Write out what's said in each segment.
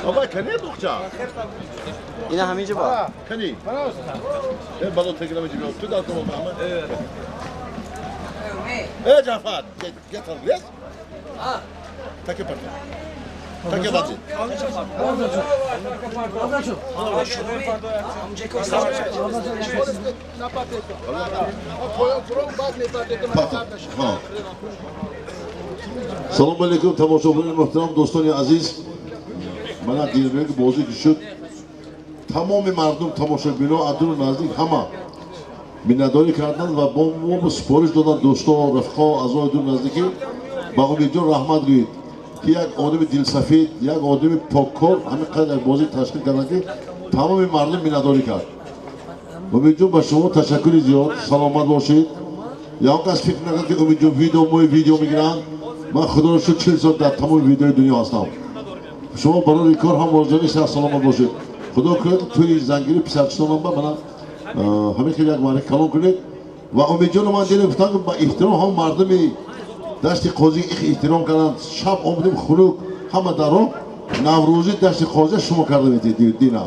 Ama kene dokça. Yine hamici var. Kani. Ben balık teklemeci bir oldu da tamam ama. Evet. Cafer. Gel yes. Takip et. Takip et. Selamun aleyküm tomoshabinlar muhtaram do'stoni aziz. Mana deyilgan bozi tushib tamomiy mardum tomoshabino adru nazdik hamma minnatdori kardan va bu siporish dodan do'stlar, rafqo, a'zoy nazdiki ba umidjon rahmat go'yid ki yak odami dilsafid, yak odami pokkor hamma qadar bozi tashkil qilganki tamomiy mardum minnatdori karд. Umidjon ba shoma tashakkur ziyod, salomat boshid. Yalnız fikr nakan ki umidjon video migiran. من خدا رو شد 40 سال در تمام ویدیوی دنیا هستم. شما برای ریکار هم واجبی شهر سلامت باشید. خدا کنه توی زنگیری پسرچتانم با من همین خیلی یک معنی کلام کنید و امیدوارم من دیدم گفتم که با احترام هم مردمی داشتی قاضی احترام کردن شب آمدیم خلوق همه درو نوروزی داشتی قاضی شما کردم دینا.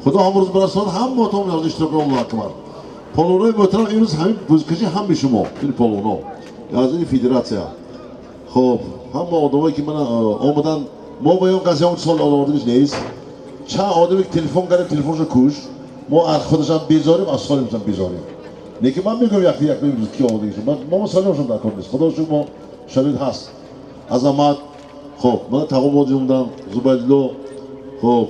خدا هم روز برسان هم ماتم از اشتراک الله اکبر. پالونای محترم امروز همین بزرگی هم به شما این پالونا از این فدراسیون خب همه آدمایی که من آمدن ما با اون قضیه سال آوردیمش نیست چه آدمی که تلفن کرده تلفنشو کوش ما از خودش هم بیزاریم از سالیم هم بیزاریم نه که من میگم یک میگم کی آمده ما سالیم در کار نیست خدا شما شاهد هست عظمت خب من تقوم جمدم زبدلو خب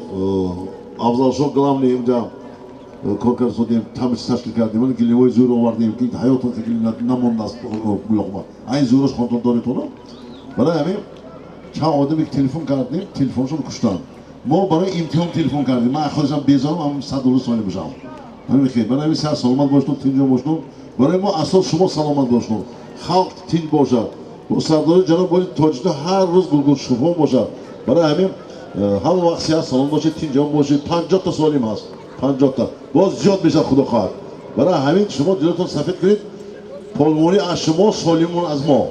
افضل شو گلام اینجا کار شدیم تامش تشکیل کردیم من گلیوی زور آوردیم که حیاتون که نمونده است بلغما این زورش کنترل داری تو برای همین چه آدمی که تلفن کردیم تلفنشون کشتن ما برای امتحان تلفن کردیم من خودشم بیزارم هم 100 دلار سالی بشم همین خیلی برای همین سر سلامت باشتون تینجا باشتون برای ما اساس شما سلامت باشتون خلق تینج باشد و سرداری جناب باید تاجیتا هر روز گلگل شفا باشد برای همین هر وقت سیاه سلام باشید تینجا باشید 50 تا سالیم هست 50 تا باز زیاد میشه خدا خواهد برای همین شما دلتون سفید کنید پالمونی از شما سالیمون از ما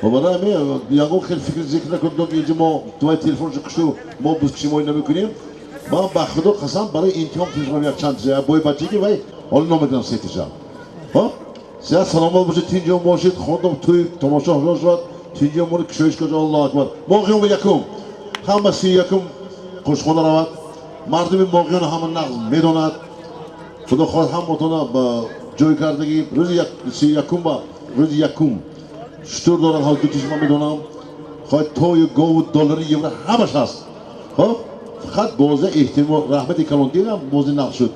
و برای همین یعنی خیلی فکر ذکر نکردم که اینجا ما توی تلفنش کشتو ما بزرگشی ما نمیکنیم من با خدا قسم برای انتقام تلفنم یک چند جای بای بچگی وای حالا نمیدونم سیتیشم ها سیاه سلامت باشید تینجا باشید خوندم توی تماشا شد تینجا مون کشش کجا الله اکبر موقعیون یکم همه سی یکم خوشخانه رواد مردم موقعیون همه نقض میدوند خدا خواهد هم متونا با جای کردگی روز سی یکم با روز یکم چطور دارن حال دو چیز من میدونم خواهد توی گو دلاری یورو همش هست خب فقط بازه احترام رحمت کلان دیدم بازه نقل شد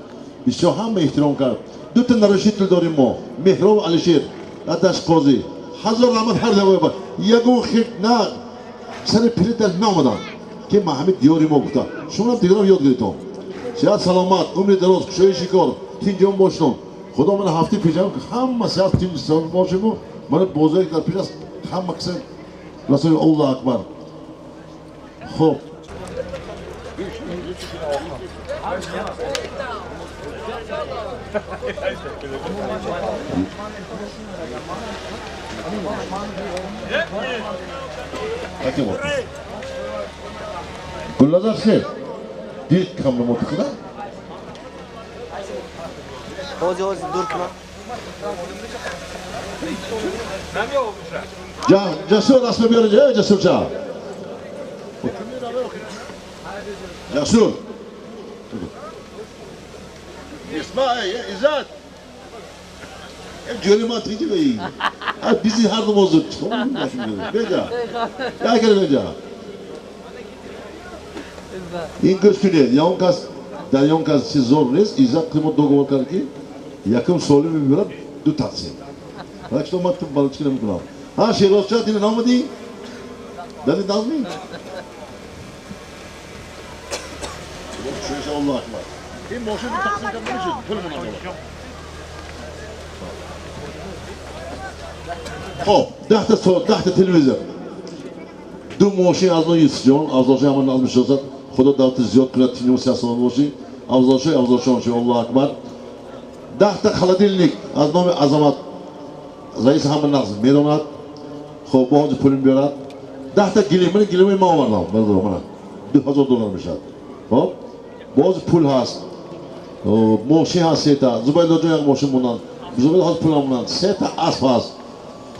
بسیار هم احترام کرد دو تا نرشید تو داریم ما مهراب علیشیر ادش قاضی هزار رحمت هر جواب بر یکو خیلی نه سر پیری در نامدن که محمد دیاری ما گفتن شما هم دیگرم یاد گریتم سیاد سلامت عمر دراز کشای شکار تینجان باشتم خدا من هفته پیشم که همه سیاد تینج سال باشیم من بازاری در پیش است هم مقصد رسول الله اکبر خب گلازار خیر دید کم نموتی خدا حوزی دور کنم جسور اسم بیاره جسور چه جسور اسمع ایزاد جوری ما تیجی بایی بیزی هر دو موضوع بجا یا کلی بجا این gösteriyor ya onkas در اون کس چیز زور نیست ایزاد قیمت دو گوار کرد که یکم سالی میبرم دو تقسیم راکش تو مات بالچی نمیکنم ها شیراز چه دیگه نامدی داری نازمی شویش الله اکبر این ماشین تقسیم کردن میشه پول منم خب 10 تا تلویزیون دو ماشین از نوع جان افضل همون نازم شد خدا دعوت زیاد کنه تینیو سیاست باشی افضل شان الله اکبر 10 تا خالدیلnik از نام عظمت رئیس همون نازم میدوند خب با اونجا پولیم بیارد 10 تا گلیمه ما آوردم بردارم من $2000 میشد. خب باز پول هست. ماشین هست 3 تا. زبایل جای یک ماشین موندن. زبایل هست پول موندن. 3 تا اسب هست.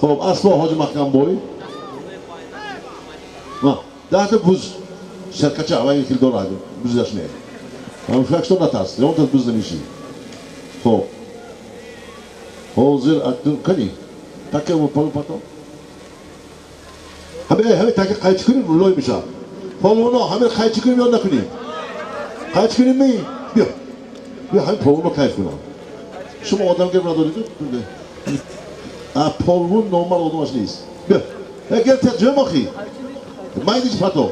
خب اسب حاج محکم بوی. ما 10 تا بوز شرکت اولی که داره بوزش نه. هم فکر نتاست. اون تا بوز نمیشی. خب حاضر اتون کنی. تاکه و پول پاتو. همه تاکه قایچ کنیم لای میشه. پولونا همه قایچ کنیم یا نکنیم. قایچ کنیم می بیا. بیا همین پولونا کیف کنم. شما آدم که ندارید؟ پولون نورمال آدمش نیست. بیا. اگر تجربه ماخی. مایدیش پاتو.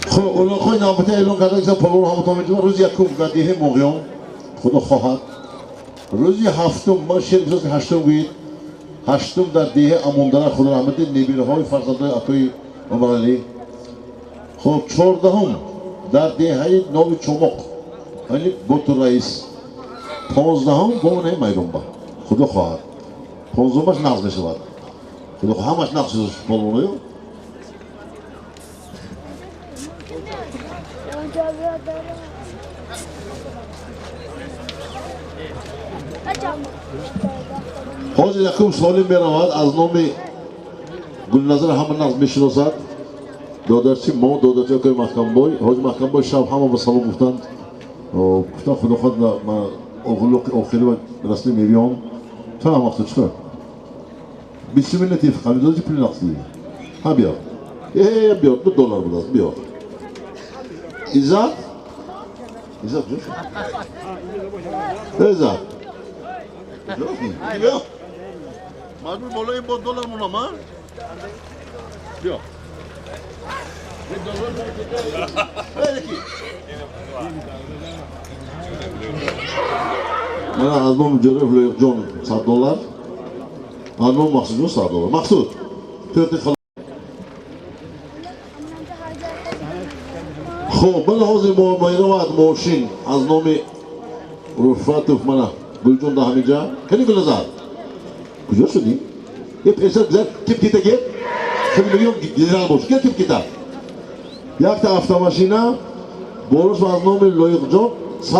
خب اونا خوی نامته اعلام کرده که پولون همونطور میدونم روز یکم گدیه موقعیان خدا خواهد روزی هفتم ما شیر بزرگ هشتم گوید هشتم در دیه اموندره خدا رحمت نیبیره های فرزنده اتوی عمرالی خب 14 در دیه های نوی چمق یعنی بوتو رئیس 15 بونه میدون با خدا خواهد 15 باش نقض میشه باید خدا خواهد همش نقض شده پولونه حاج یکم سالی میرود از نام گلنظر همه نقض میشناسد دادرچی ما دادرچی که محکم بای حاج محکم بای شب همه به سلام گفتند گفتن خدا خود ما اغلق آخری و رسمی میبیام تا هم وقت چکر 20 منتی فقط میدازی پول نقض دیگه ها بیا بیا $2 بود است بیا ایزاد ایزاد جوش ایزاد بیا مردم بالا این $2 مونم ها بیا من از نام جرف لایق جان $100 از نام مقصود جان $100 مقصود ترتی خلا خب من حاضر مایرواد ماشین از نام رفعت منه گلجون ده همینجا کنی گل نزد کجا شدی؟ یه پیسر بزر کم کیتا گیر خیلی میلیون گیران باش گیر کم کیتا یک تا افتاماشینه بروش از نام لایق جان $100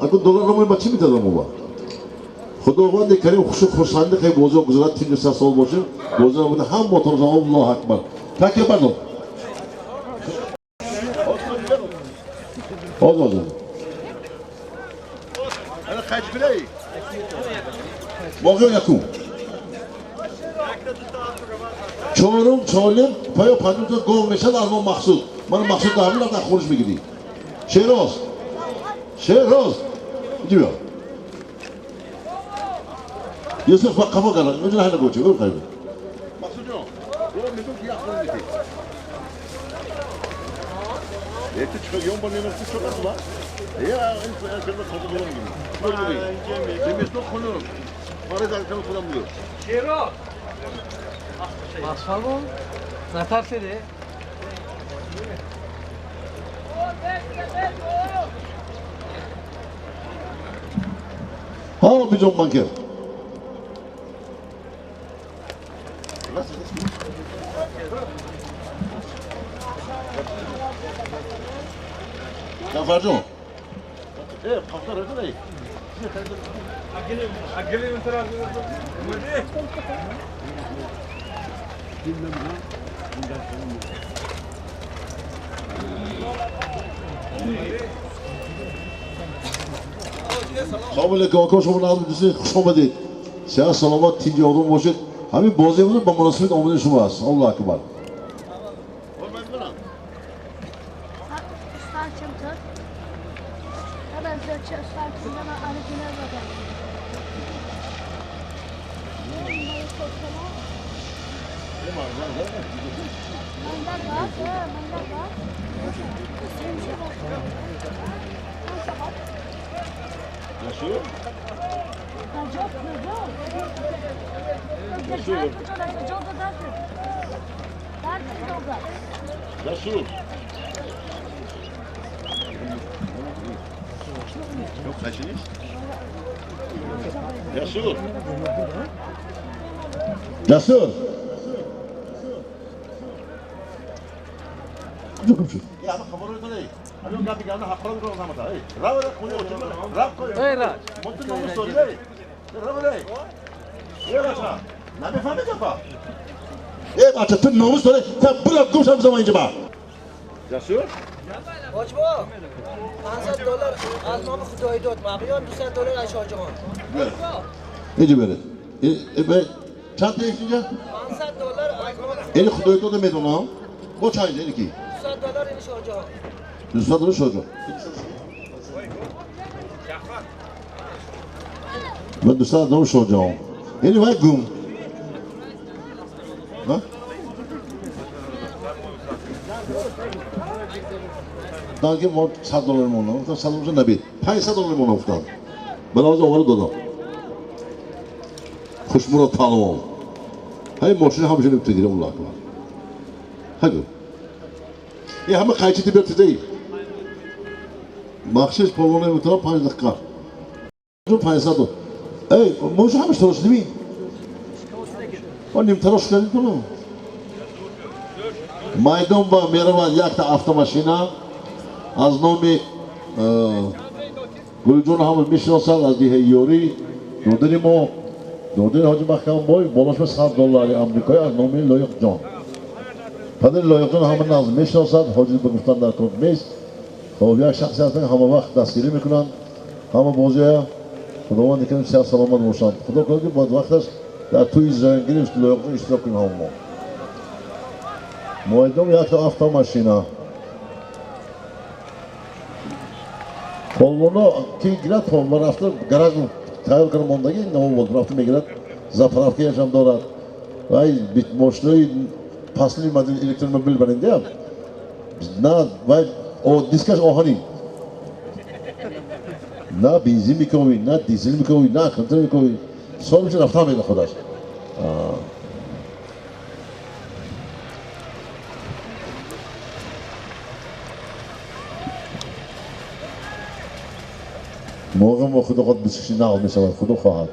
اگر $1 نمایی با چی میتدم او با خداوند کریم خوشخنده خیلی بازی گذارد 300 سال باشیم بازی نبوده هم موتور زمان الله اکبر تکیه بردم آزاد انا خايف بلاي واقعا یکو چهارم چالم پایا پنجم تا گم میشد از ما مقصود من مقصود در همین رفت خورش بگیری شهراز شهراز اینجا بیا یوسف با قفا کرد میدونه هنه گوچه بگو خیلی مقصود جان برو میدون که یک خورم میتی یک تو چه یوم با نیمه تو چه قصد یا این کلمه خود دارم میگم دیمیز دو خونم مارد از کلمه خودم میگم شهراز مصفر بود؟ نترسیده؟ ها بیجون بانکر جعفر جون ايه قفطر هذا ايه عقلي من ترى سلام علیکم آقا شما نازم دوستان خوش آمدید. صحت سلامت تیجی آروم باشید. همین بازی بود با مناسبت آمده شما است. الله اکبر. Nasıl? Yok kaçınız? Cesur. Cesur. Ya ama kamerayı da değil. Alın geldi geldi haklarını kırıldı ama da. Rav da koyu oturma. Rav koyu. Hey Raj. Montun namus soruyor. Rav da. Ye bacha. Ne befahmet yapar? Ye bacha tüm namus soruyor. Sen bırak koşam zaman ince bak. Cesur. Hoşbo, $500 az nomi Xudoy dod. Maqyon $200 ay Shohjahon. Nece böyle? Ben çanta ekleyeceğim. $500 az nomi Eli Xudoy dod demedi ona. Bu çaydı eli ki. $200 ini Shohjahon. Rüstat Rüş Hoca. Ben Rüstat Rüş Hoca'ım. Eli var güm. Ha? Daha ki var $100 onu. Utan $100 ne bir? $500 onu utan. Ben az oğlu dodu. Kuşmurat tanımam. Hay moşunu hamşını üptedirim Allah akbar. Hadi. Ya hamı kayçı tibirti değil. Bakşiş polonaya mutlaka 5 dakika. $500. Ey, moşu hamışı troş değil mi? O nim troş geldi bunu. Maydon ba merhaba yakta avtomaşina. Az nomi Gülcun hamı mişrosan az diye yori. Dodini mo. Dodini hacı bakkan boy. Bolaşma $100 Amerika'ya az nomi Loyuk John. Padir Loyuk John hamı nazım. mişrosan hacı bu muftandar kurtmeyiz. خب یک شخصیتن همه وقت دستگیری میکنن همه بازیه خداوند کنیم صحت سلامت باشند خدا کنه که بعد وقتش در توی زنگیری لایقون اشتراک کنیم همه ما مایدم یک تا avtomashina polvonu ki girer polvonu rafta garaj tayyor کنم ondagi nima bo'ldi rafta megirat zapravka yasham دارد vay bitmoshli pasli model elektromobil barinde نه vay o diskash ohani نه benzin میکنی نه دیزل میکنی نه خنجر میکنی سال میشه رفتن میده خودش موقع ما خدا خود بسیشی نقل میشود خدا خواهد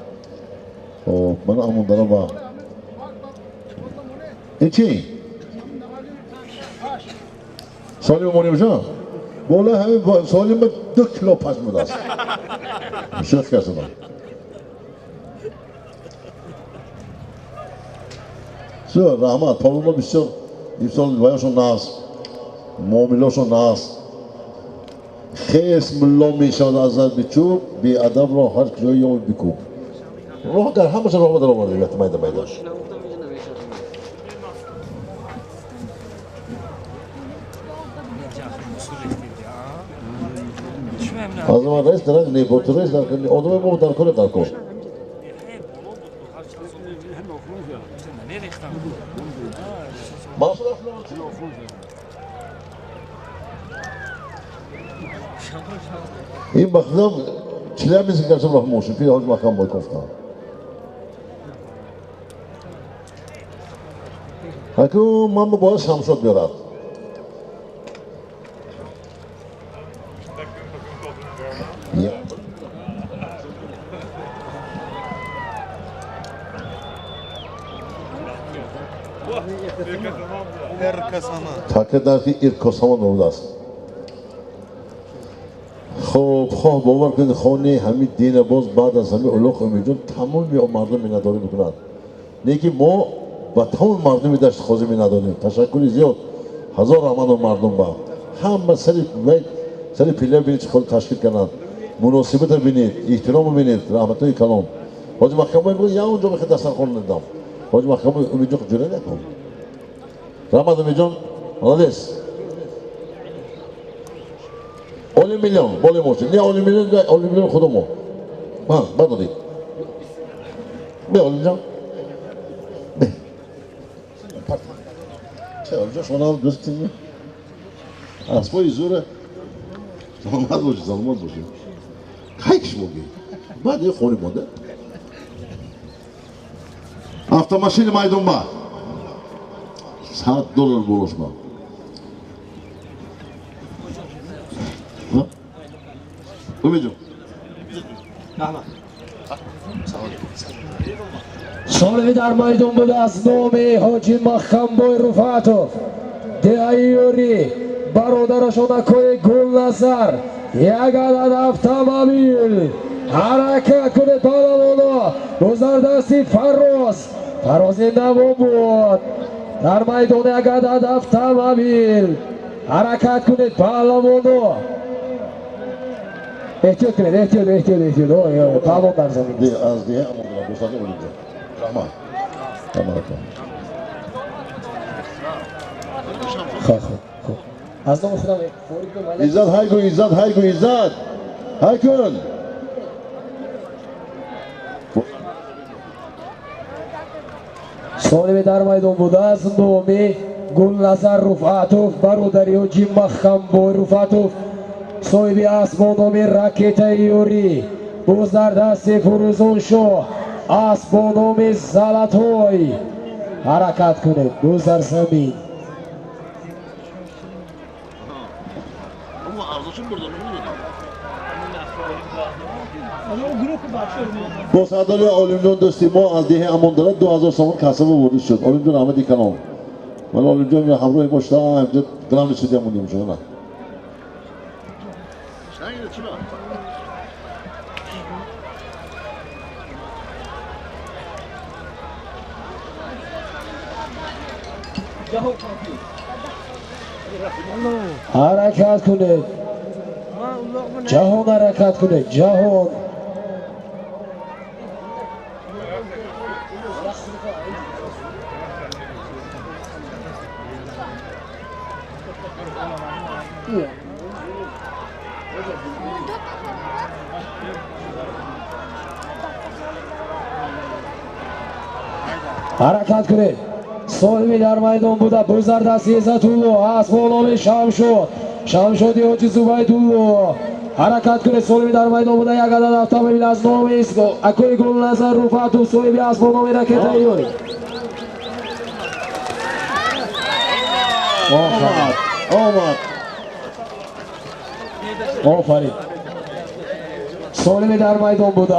خب من امون دارم با این چی؟ سالی مونی بشن؟ بالا همین سالی من 2 کیلو پشم دست شیخ کسی من سو رحمت پاولما بسیار ایفسال وایشون ناس معاملاشون ناس خیس ملا میشود از در بچوب بی ادب را هر جایی یا بکوب راه در همه راه بدر آورده بیت میده میده از من رئیس درنگ نیبوت رئیس در کنی آدم ما در کنه در کن این مخدم چلی هم نیست که کسی راه موشن پیه حاج مقام باید گفتم حکم من باید شمشاد بیارد تاکه در که ارکاسامان نورد است خب خواه باور کنید خانه همین دین باز بعد از همین اولوخ امیدون تمام مردم مینداری میکنند نیکی ما و تمام مردمی داشت خوزی می‌ندانیم. تشکری زیاد. هزار رحمت و مردم با همه سری پیله بینید چه خود تشکیل کنند. مناسبت رو بینید، احترام رو بینید، رحمتای کلام. حاجی محکم باید یا اونجا بخید دسترخوان ندام. حاجی محکم باید امیدجان جوره نکن. رحمت امیدجان، مالدیس. اولی میلیون، بالی موچی. نه اولی میلیون خودمو. ها، بدونید. به اولی جان. به. چه اولی جان شما هم دوست کنید؟ اسبای زوره. سلامت باشی، سلامت باشی. کایش موگی. بعد یه خونی مونده. Avtomashina maydonba. $100 bo'lishma. Umidjon. Rahmat. سالمی در میدان بود از نام حاجی مخمبای رفعتوف دیایی برادرشان اکوی گل نظر یک عدد автомобیل حرکت کنه پهلوانا گذر دستی فراز نوان بود در میدان یک عدد автомобیل حرکت کنه پهلوانا احتیاط کنید احتیاط پهلوان در زمین از دیگه امون دوستان اونجا. رحمان. خب از نام خودم فوری کنم عزت های کن سالمی در میدان بوده از نامی گلنظر رفعتوف برادری حاجی مخمبای رفعتوف صاحب اسب نامی راکت یوری باز در دست فروزان شاه اسب نامی زلطای حرکت کنید باز در زمین با صدای عالمجان دوستی ما از دیه امان دارد 2000 سامان کسب ورود شد. عالمجان احمدی کنام ولی عالمجان همراه باشته همجا گرام رسیدی امونیم شده نه حرکت کنید جهان حرکت کنید جهان حرکت کنید صاحبی در میدان بوده بزر دست عزتالله اسب نام شمشاد حاجی زبیدالله حرکت کنید صاحبی در میدان بوده یک عدد автомобیل از نام اکوی گلنظر رفعتوف صاحبی اسب نام راکت ایوری آمد آفرین صاحبی در میدان بوده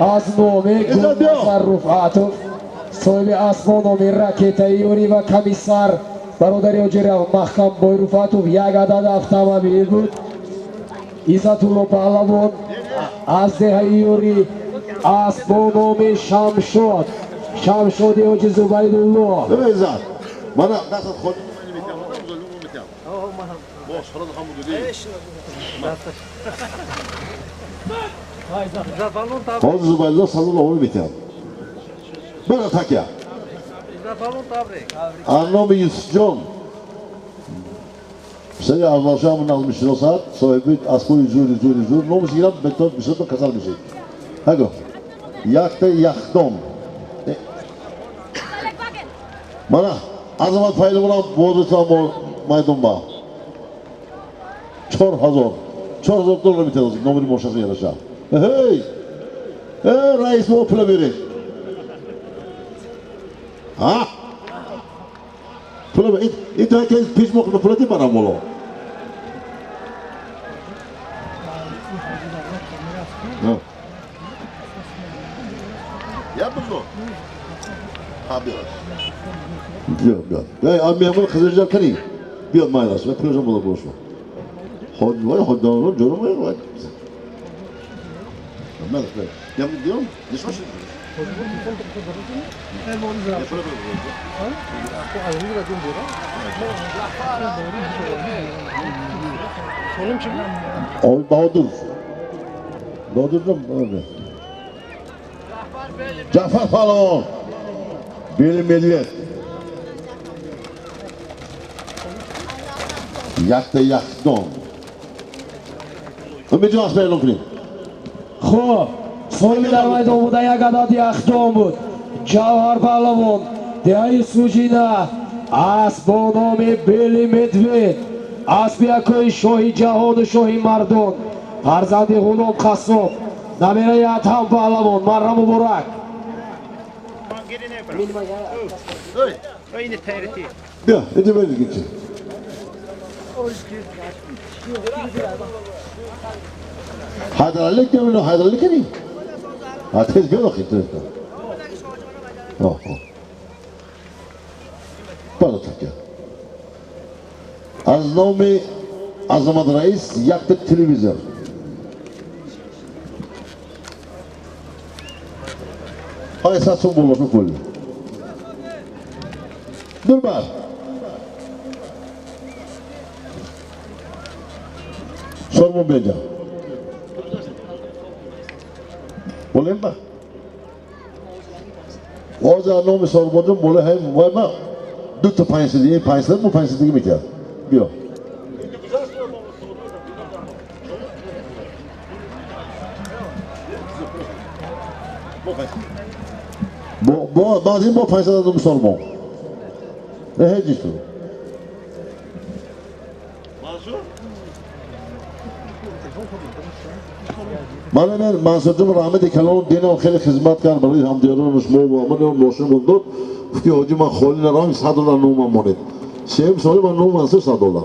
از نام گلنظر رفعتوف صاحب اسب نامی راکت ایوری و کمیسر برادری حاجی مخمبای رفعتوف یک عدد автомобیل بود عزتالله پهلوان از ده ایوری اسب نامی شمشاد حاجی زبیدالله ببین عزت من دست خود باش فراد همون دیدی حاجی زبیدالله صلی الله علیه بیتیم برو تکیه نام یوسف جان سری اولش همون نقل میشناسد صاحبی اسبای زور نامش گیرم بهتر بسیار تا کسر میشید هگو یختم mana azamat paylovon bozordan maydon ba 4000 $4000 bitadi nomeri boshqa yarasha hey rais bu pul beri ha pul it herkes pişmokla pul değil bana bolo ya bunu abi Yok. Ya abi bunu kızdıracağım kani. Bir maylas ve projem bula boşma. Hadi var hadi canım var. Ben de. Ya bu diyorum. Ne şaşırdın? So'lim kim? Oy Bahodir. Bahodir'im öyle. Cafer Palon. Benim Medved. Yakta yakdon. Umidjon asmayalım qiling. Xo'p, so'nggi dar maydonida Yagadod Yaxdon بود. Javhar Palvon, Dai Sujina, Asbonomi Beli Medved, Asbiyakoy Shohi Jahon Shohi Mardon, Farzandi G'ulom Qassob, Nabira Adham Palvon, marra muborak. Ya, endi böyle geçin. Haydaralik mi bunu? Haydaralik mi? Ha, tez gel bakayım, tez gel. Oh. Bana tak ya. Az nomi Azamat Reis yaktık televizyon. Hay satın bulmasın koydu. Dur bak. Sorma bence. Olayım mı? O zaman nomi sormadım, böyle hem var mı? Dut payısı diye, payısı mı payısı değil mi ki? Yok. Bazen bu payısalarını sormam. Ne hecisi? Bana ben Mansur'cum rahmeti kalon dinen kheli hizmet kar bari ham diyormuş muamele moşun buldu. Ki hocam xolina ram $100 numa monet. Şey söyle ben numa Mansur $100.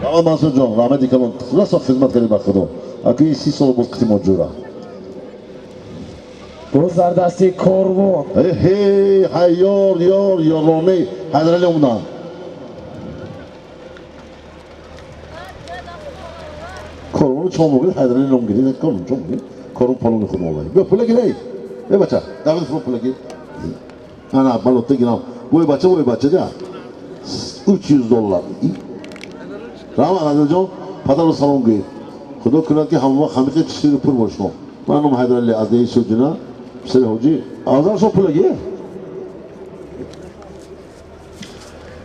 Ama Mansur'cum rahmeti kalon nasıl hizmet kari bakıdo. Aki si solo bu kiti mojura. Bu zardasti Korvon. Hey, yorone, Haydarali ondan. Korvonu çoğunluğu Haydarali ondan gidiyor, korvonu çoğunluğu. Korvon palonu kurma olayı. Yok, pula gidey. Ne baca? David Fro pula gid. Ana, balotta giram. Bu baca ya. $300. Rama Haydarali Padar salon giy. Xudo kunaki hamike çişleri pur boşno. Manum Haydarali azdeyi sözcüna. Sir hoji, azar so pula giy.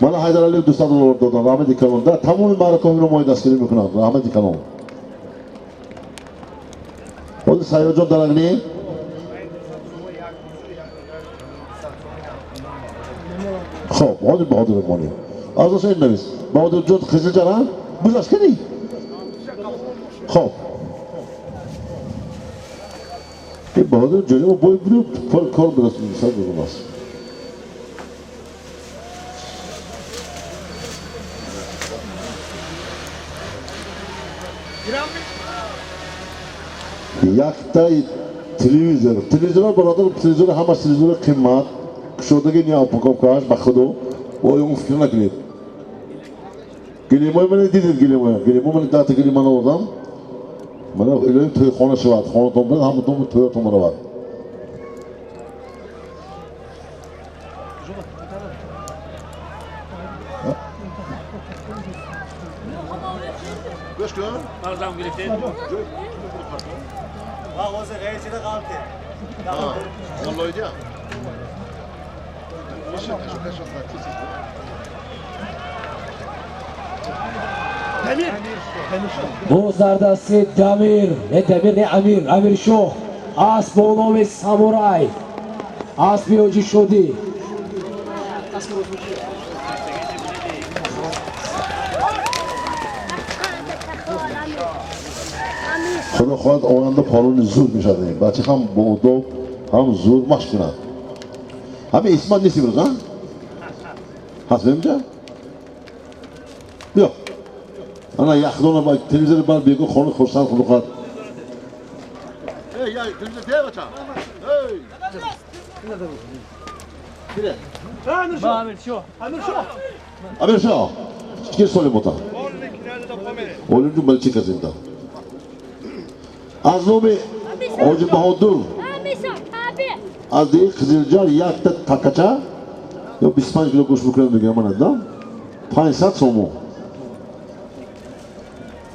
Bana Haydarali $200 dodan rahmeti kalonda tamamı marakomino moydasını mümkün rahmeti kalon. O sayıcı daragni. Xo'p, hozir Bahodir moni. Azar sen nemiz. Bahodir jot Qizilchana, bu askari. Xo'p. Bahodir jo'li boy grup kol biraz insan olmaz. Yakta televizor baradır televizor hamma televizor qimmat. Kışodagi ne upakovkash baxdo oyun fikrine girer. Gelemoy mana dedim gelemoy mana data gelemani odam. Mana o'ylab to'yxonasi bor, xonadonda hamma to'y tomoni bor. Go'shku? Arzam gerekti. Ha, o'zi g'aychida qoldi. Ha, vallahi Bu zardasti Damir, ne Amir Shoh, Asbonomi Samuray, Asbiyoji Shodi. Xudo xohlasa oyanda poloni zo'r pishadi. Bacha ham bo'g'dob, ham zo'r mashqina. Hamma ismon nesi biliz, ha? Hasbimcha? Yo'q. Ana yaxdona bak televizor bor, bego xona xursand qilib. Hey, televizor tey bacha. Hey. Amir shu. Amir Shah. Kim so'rayapti ota? O'lim balchi kazinda. Aznomi Hoji Bahodur. Azdi Qiziljar yakta takacha. Yo 25 kilo go'sht buklagan mana-da. 500 so'm.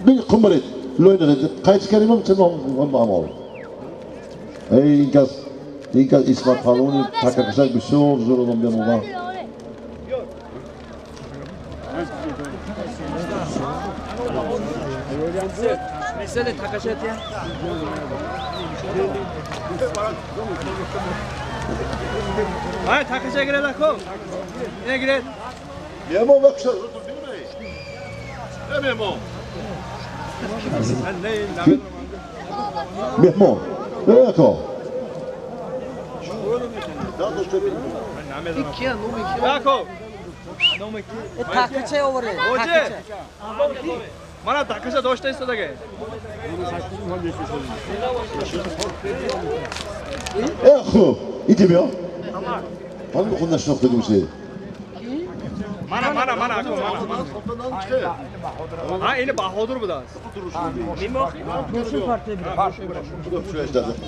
Bir qimret. Loyda qaysi karimam chinom ma'mol. İnkaz İsmat Faloni takakashak bir zo'r odam demoqda. Mesele takashat ya. Hay takasha giradi ku. Ne giradi? Mehmon bakışlar. Ne mehmon? Mehmon. Evet o. Yakov. Takacha o'g'ri. Hoji. Mana takasha do'shta istadagi. Eho. İdim ya. Hangi konuda şok dedim şey? Mana aku mana. Ha ini Bahodur bu da.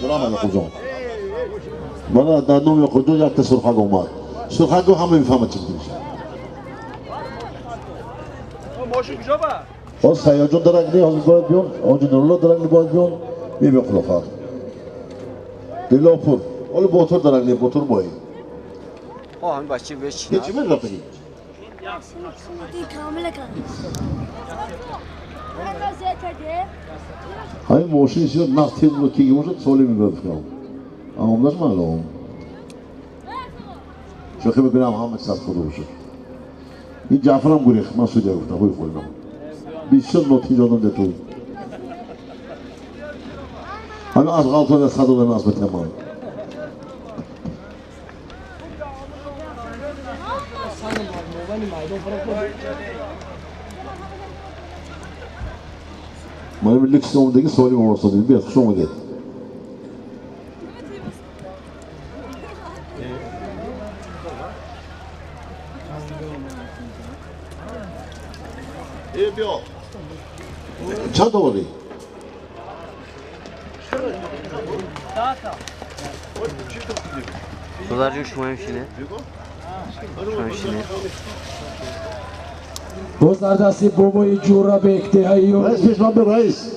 Duramadı kuzum. Bana dadnom yok kudu yaktı Surxan olmaz. Surxan'ı hamı ifam ettim. O moşu kujoba. O sayajon daragni hozir bo'ladigan, Hoji Nurullo daragni bo'ladigan, meva quloq. Dilopur. Olib o'tir daragni o'tir bo'y. Han başı 5. Nechimi rapini? Hay moşin işi naftin lo ki moşin solimi bafkam. Amamlar malum. Şu gibi bir Muhammed sat kuruluşu. Bir Cafer'am buraya Masud yavruda koy koydum. Bir şey notice adam deto. Hani az kaltona sadılan azbetle mal. Benim birlik sistemindeki soyunma olsa değil, bir yakışıyor mu değil? Bir o. Çat o değil. Bunlar yuşmayım şimdi. Bo'zlardasi Boboy Jo'rabek tayyor. Reis Peshmanbe reis.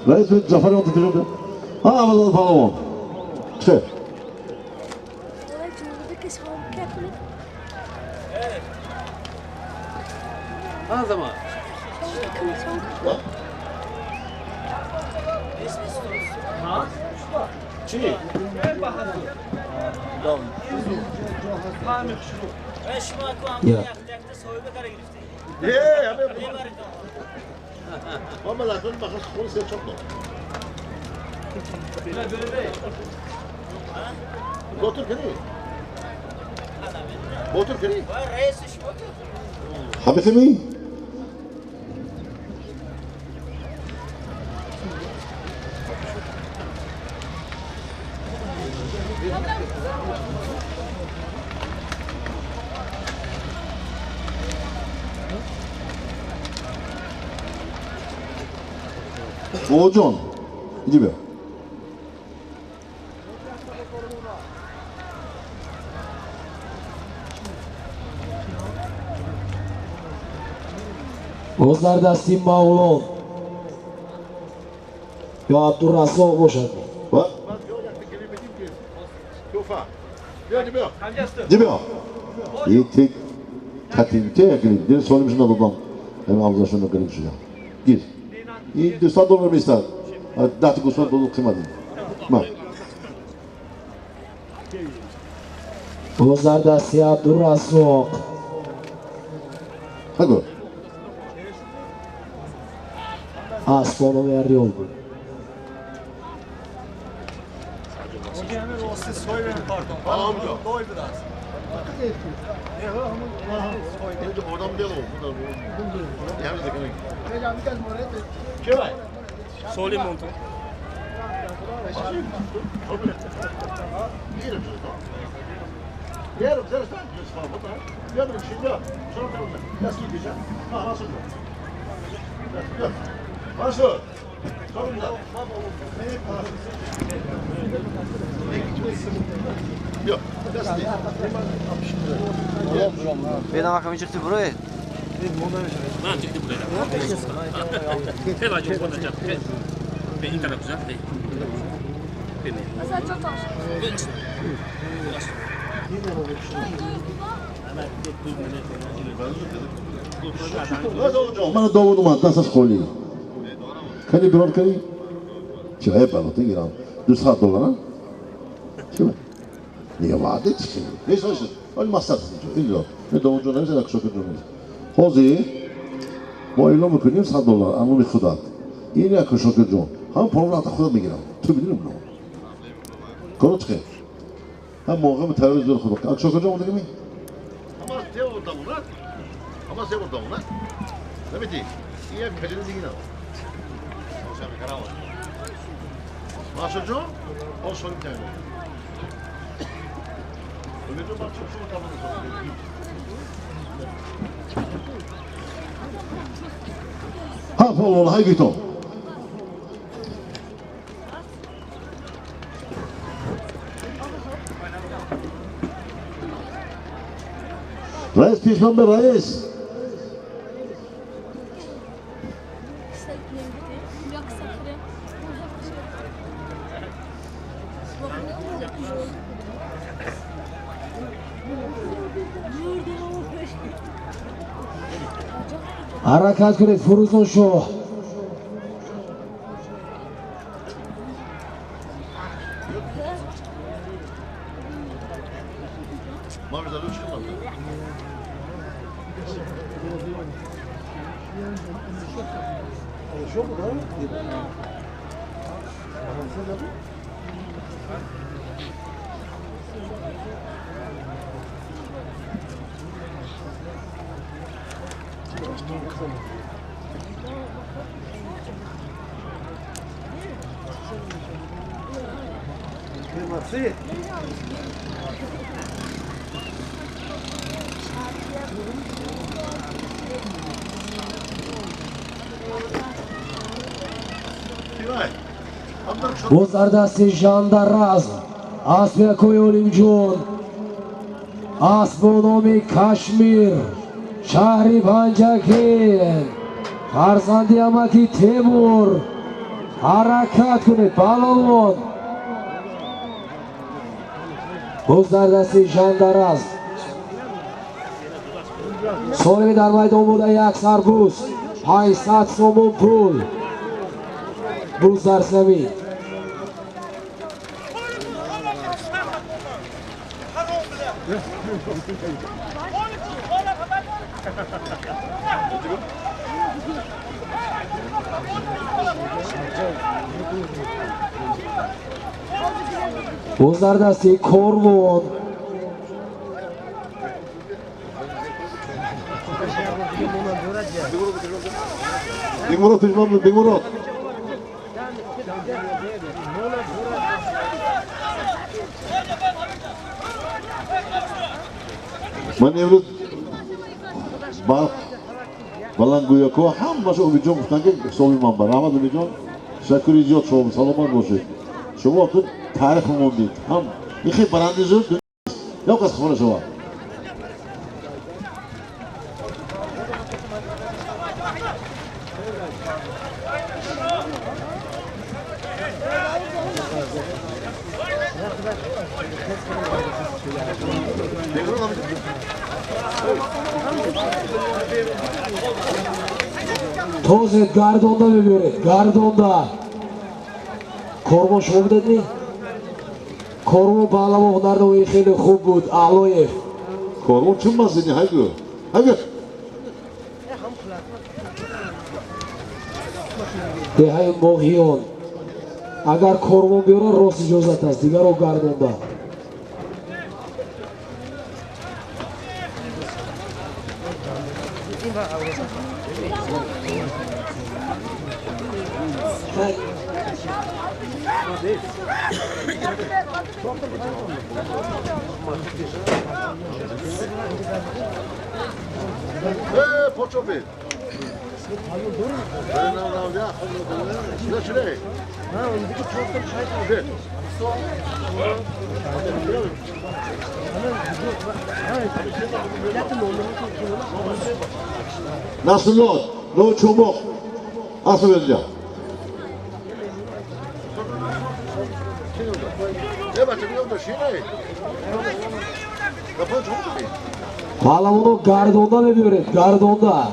Reis bir Zafer yolda tecrübe. Ha Ramazan Palomon. Çık. Ne zaman? Çi. Ya. Ama zaten bakın onu size çok da. Otur kiri. Otur kiri. Habibi mi? Oğuzcan, gidi be. Bo'zlardasi Mavlon. Yo Abdurrazzoq bo'shadi. Bak. Gidi be. Yetik. Katimte yakın. Deniz söylemişsin adam. Hem abla şunu kırmış ya. Gir. İyi dostlar dolar mı ister? Dağıtı kusur dolu kıymadın. Bak. Bo'zlardasi Abdurrazzoq. Hadi. Asfonov Eryol. Tamam mı? Şimdi oradan bir yol. Yani de kanka. Soli montu. Yarım sen sen burada. Ya bir şey yok. Sonra da nasıl gideceğim? Ha nasıl? Nasıl? Sorun da. Yok. Nasıl? Ben akşam çıktı buraya. Ben çıktı buraya. Hey bacım bana çarp. Benim kadar güzel değil. Mesela çok hoş. Mana Dovudum atlasas xoli. Kani biror kani. Çay balıtı giran. $200 ha? Kim? Niye vaat etsin? Ne söylüyorsun? Olmazsa. Bilmiyorum. Ne Dovudum ne kadar çok ödünüz. Hozi. Boylo mu kınıyor $100. Ama bir xudat. İyi ya çok ödün. Ham problem ata xudat migiram. Tu bilirim bunu. Konu çıkıyor. Hem moğamı televizyon xudat. Çok ödün oldu kimi? Ama sev orada bunlar. Ama sev orada bunlar. Ne bitti? İyi bir pelini zengin al. Sen bir karar ver. Başucu, o son bir tane. Öyle de bak çok tamam. Ha falan hay git o. Reis pişman reis. harakat kuned Furuzon Shoh. Mavida Luciano. Bozardasi Jandaraz. Asbia Koyolimjon. Asbonomi Kashmir. Shahri Panjakin. Farzandi Amaki Temur. Harakat kuned Balomon. Bozardasi Jandaraz. So'ngi dar maydon bуда як сарбуз 500 сомон пул. Буз дар замин. Буз дар дасти Корвон. Bingmurod pişman mı? Bingmurod. Manevru bak balan guyako hammasi ubijon mustanqil hisobimon bor. Rahmat ubijon. Shakir ijod shom salomat bo'lsin. Shoma vaqt tariximon deydi. Ham ikki barandiz yo'q qasxona shoma. Tozet Gardon'da beberet. Gardon'da. Kormo şov dedi. Kormo bağlamoqlarda o'yin xeyli xo'p bo'ldi. A'loyev. Kormo chiqmas dedi, haydi. Haydi. Dehay Mohiyon. Agar Kormo biora rost ijozat است. Digar o Gardon'da. Poçopi. Ne şuraya? Nasıl lot? No çubuk. Asıl vereceğim. Ne bakayım da şey ne? Kapan çok mu? Palamonu Gardon'da veriyor. Gardon'da.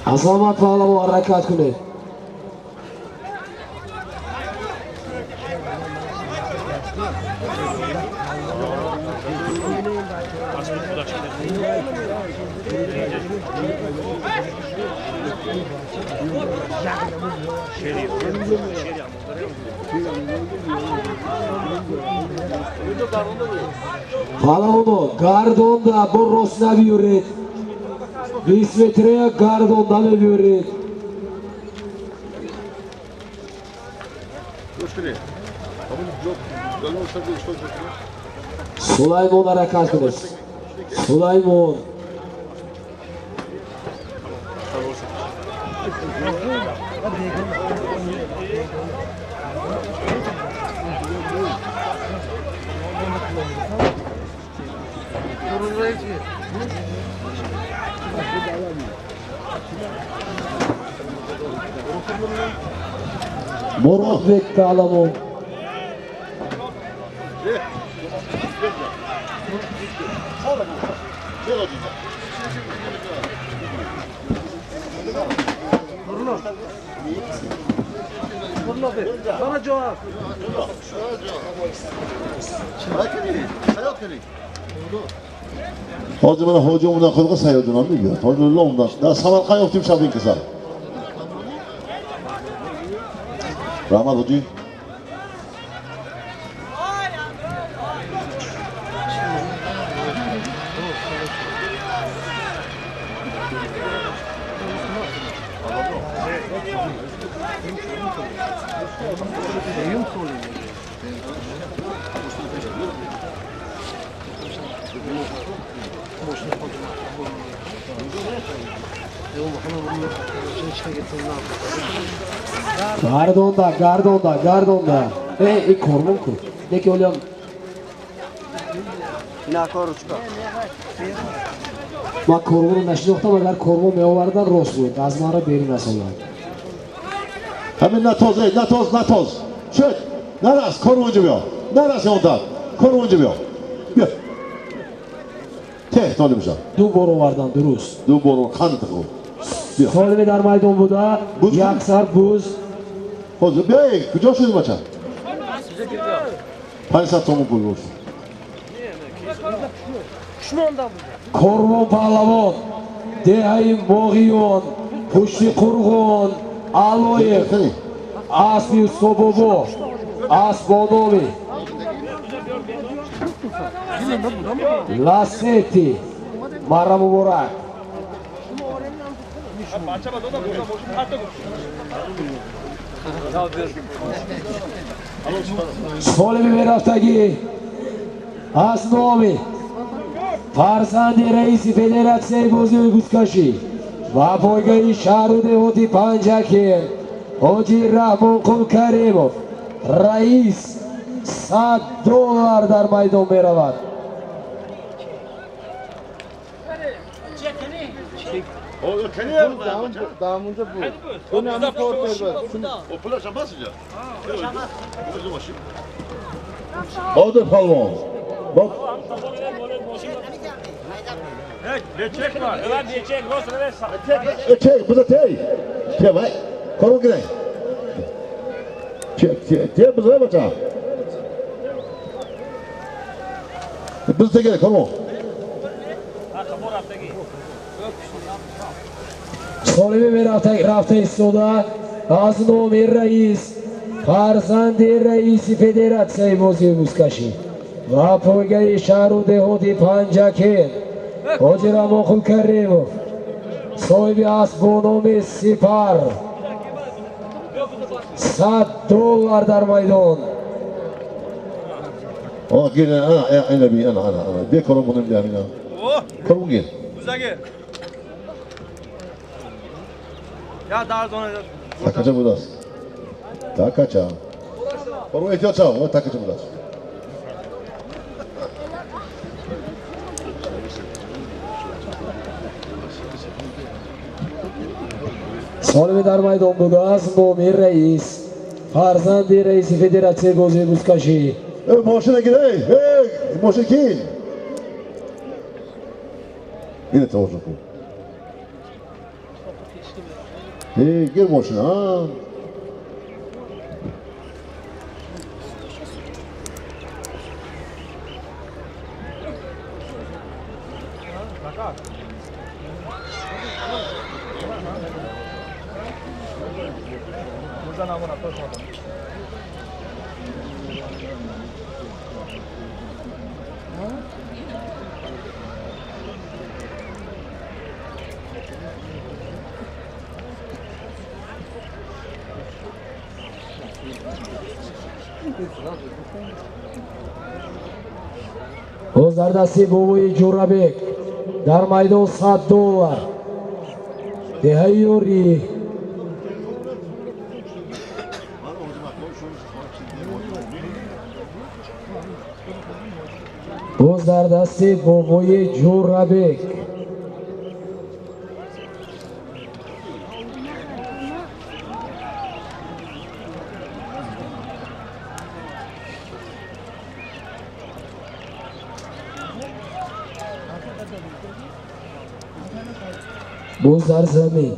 Azamat Palamon harakat kuni. Palamonu Gardon'da Borosna veriyor. Visvetreya Gardon'da veriyor. Sulaymon harakat kuni. Sulaymon. Muratbek Palamon. Bana cevap. Hozir mana hoji undan qo'yga sayyordan oldi-ku. Hozir undan. Da Samarqand yo'q deb shaping qilsam. Rahmat hoji. Gardon'da. Kormon ku. Deki olyam. Na koruchka. Ma kormon nashnoqta agar kormon mevalardan rost bo'ldi. Azmara bermasalar. Hemen natoz. Şöyle. Naras koruncu bir. Naras yoldan. Koruncu bir. Gel. Tek tanımışam. Du borovardan durust. Du boru kanıtı o. Solve dar maydon buda. Yaksar buz. Hozir bey, kucağısız maça. Paysat tomu buyurur. Kormon Palamon. Dehay Mog'iyon. Pushti Qurg'on. Aloyev. Asli Sobobo. Asbonovi. Laseti. Mara Muborak. Solevi Veraftagi. Asnovi. Farzandi Reisi Federatsiyayi bo'zi o'yg'izkashi. Va poygai Shahrude Oti Panjaki. Hoji Rahmonqul Karimov. Rais $100 dar maydon beravat. Damında bu. Bu ne ama korkuyor. O pula şamasın ya. Hadi palmon. Bak. Çek var. Ulan diye çek. Nasıl öyle Çek, bu da tey. Çek vay. Korun gidey. Çek, bu da baca. Biz de gerek, korun. Solibi به رفته ایستاده از نومیر رئیس فرزند رئیس فدراسیون بازی بوسکشی و پویگه شهر و دهاتی پنجکین حاجی رماخو کریموف صاحب اسب و نام سپر $100 در میدان گیر انا بی انا بیا korun bunu bir yana. Korun gir. Uzagi. Ya dar zona. Takacı budas. Takaca. Korun ihtiyaç al, o takacı budas. صاحب در میدان بوده از نومیر رئیس فرزند رئیس فدراسیون بازی بوسکشی Moşuna gir hey. Moşuna gir. Yine tavuk bu. Gir moşuna. Ha. باز در دستی بابای جورابک در میدان $100 دهیوری باز در دستی بابای جورابک باز در زمین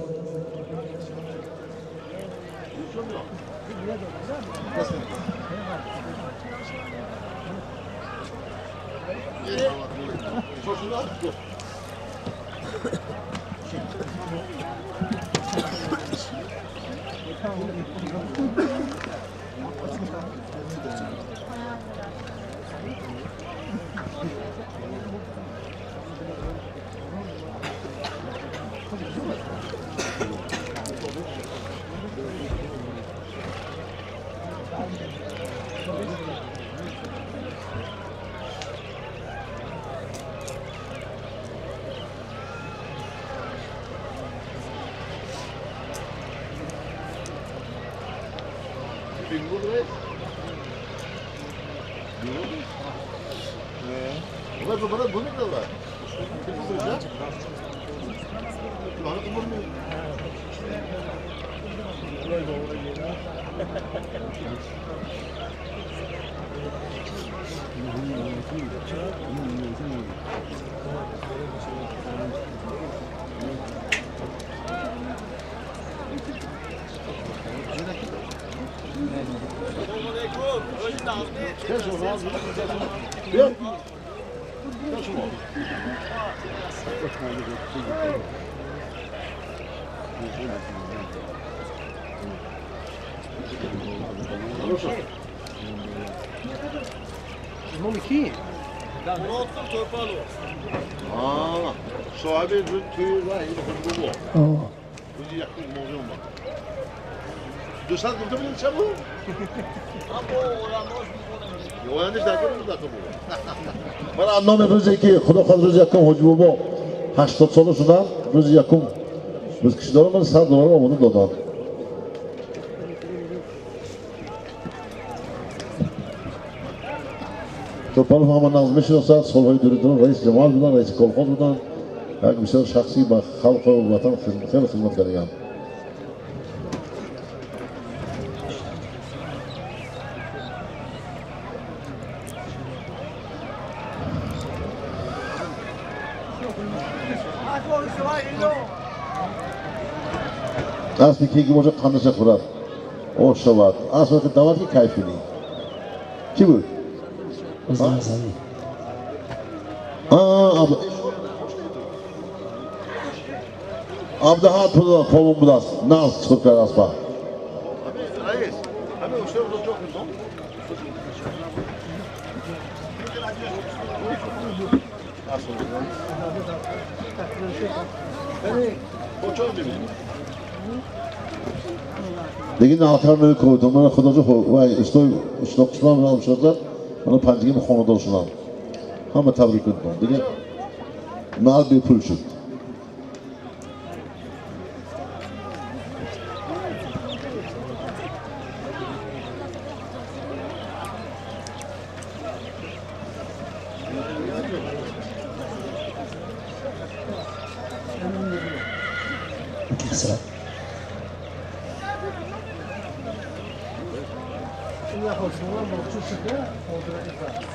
Sahibi tüyü var, bu. Bizi yakın mevzum var. Dostlar burada mı çabuk? Yoğanış da görüyor musun bu? Bana anlam yapacak ki Xudo xohlasa yakın hocam bu. 80 solusunda biz yakın. Biz kişilerimiz $100 onu dodan. Topalov hamma nazmish olsa Solvoy Duriddinov rais jamoat bilan rais kolxoz bilan bisyor shaxsiy va xalq va vatan xizmat qilgan. اسب کی باشه قندش خورد او شود اسب که دعوت کی کیف کنی چی بود Abdahat pulu kolum budas. Naz çıkıp aspa. Reis, abi o şey olacak mı? Lekin altını koydum. Bana xudacı vay üstü kısmı almışlar. Bana panjigim xonada olsunlar. Hamma tabrik etdim. Degan mal bir pul çıktı.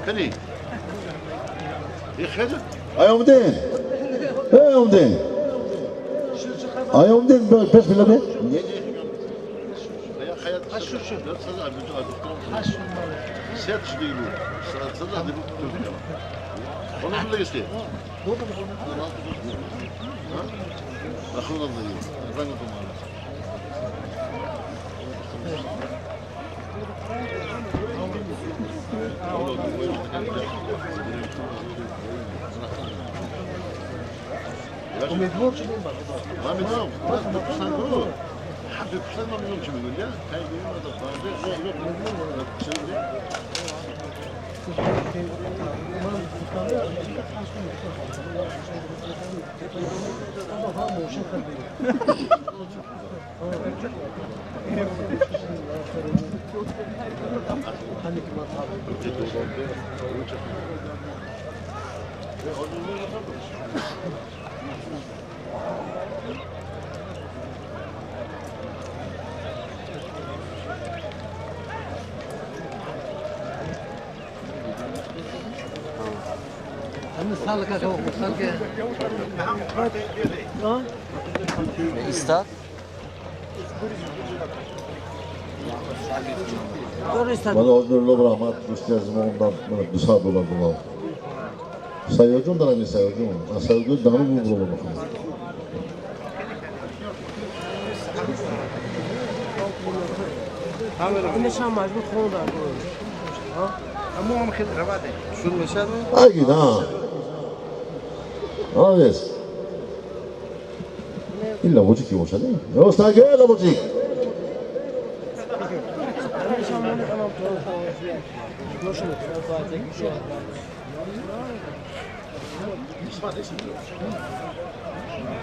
Penny. İkhedin. Ayomdin. Ayomdin. Ayomdin beş bile mi? Ya hayat kaç şu. Sana abi kaç şu. Set şu değil bu. Sana hadi bu tutun. Onu bile istiyor. Bakın da iyi. Ben de tamam. ما بدهم بس حد يقصد ما بدهم شو بيقول يا كاي بيقول هذا İstat. Bana özürlü rahmat üstezim ondan bana müsaade olardılar. Sayıcım da ne sayıcım? Sayıcım danı bu bulur bakın. نشان مجبور خونه ها اما هم خیلی رواده شروع بشه Ay git ha. Evet. İlla bocuk gibi olsa değil mi? Yoksa gel la bocuk.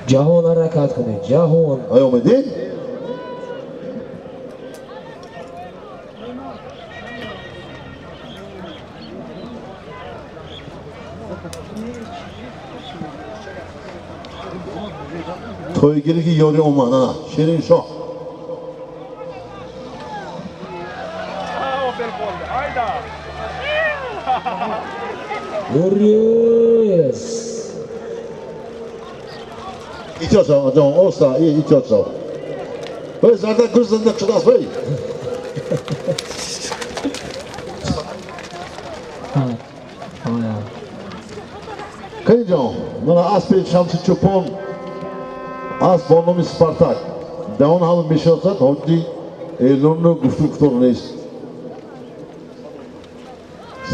Jahon harakat qildi. Jahon. Ayomedin. Toygirki yori omana. Şirin şok. Yes. İtiyorsa hocam olsa iyi itiyorsa. Böyle zaten kızında çıkas bey. Kıyıcam, bana Aspet Şamsı Çupon, As Bonomi Spartak. Devam halın bir şey olsa, hoddi Eylül'ünü güftü kuturunuz.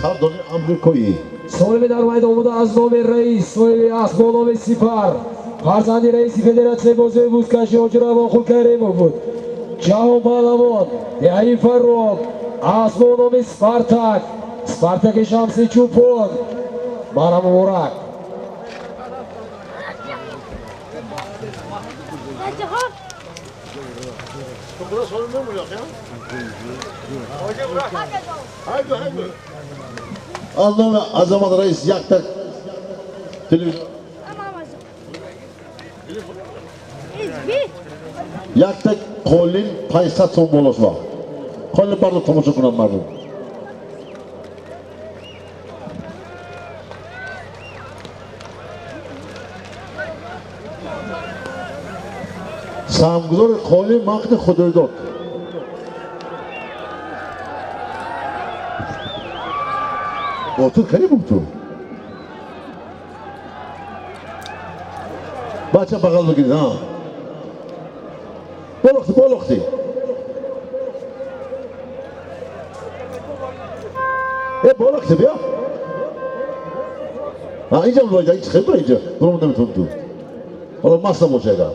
Sardoni Amerikoyi. So'nggi dar maydonida Azmomi Rais, so'nggi Asmonomi Sipar. Farzandi Raisi Federatsiya bozoi Buskashi Hojiravon Xulkarimov bu. Jahon Palavon, Yair Farruh, Asmonomi Spartak, Spartak Shamsi Chupon. Mana Murak. Burası sorun mu yok ya? Haydi. Allah'ım Azamat Reis yaktak. Televizyon. Yaktak kolin paysat son bolasva. Kolin barda tomosha qilinmadi. Samguzor Qo'li Maqdi Xudoydod. Otur qani bo'pti. Bacha bag'alga ha. Boloqdi. Boloqdi ya. Ha, iyice bulacak, çıkıp iyice. Durumda mı tuttu? Oğlum masla boşayla.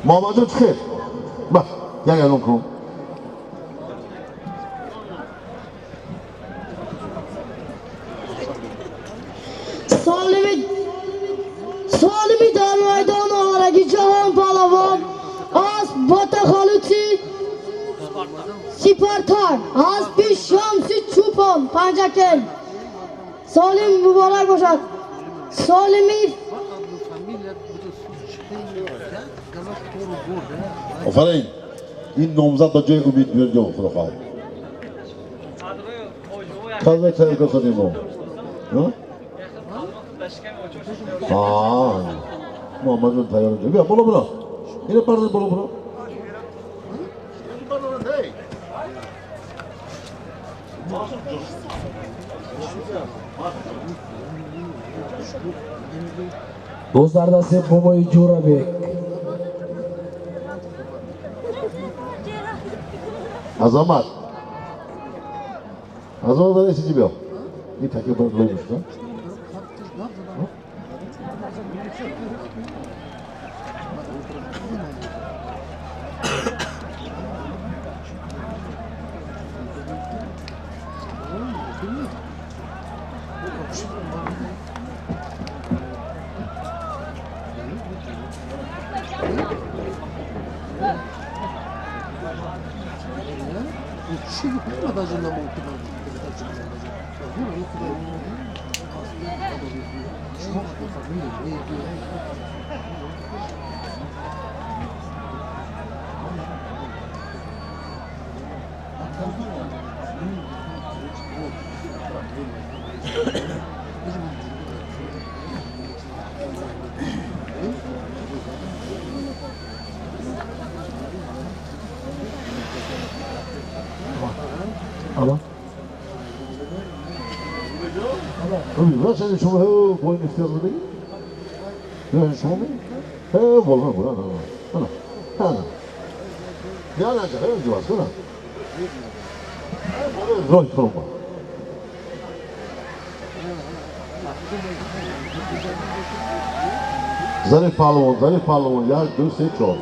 Mamacım çıkır. Bak, gel okum. Salimi dar maydon olaragi Jahon Palavon Az Bota Xaluchi Spartan Az Shamsi Chupon Panjakel Salim muborak bo'lsin. Salimi Aferin. این نامزد به جای امید بیاد جا خدا خواهد. کازه چه کسانی ما؟ محمد جان تیار جا. بیا بالا. اینه پرده بالا. Bo'zlardasi Mo'moy Jo'rabek. Azamat da esici bir. Bir takip bırakılmış da. Ama. Tabii lan sen şunu boyun ihtiyacı değil. Yani şunu mu? Volkan bu lan. Ana. Ne alacak? Önce baksana. Roy kurma. Zarif Palomon ya dönse çok.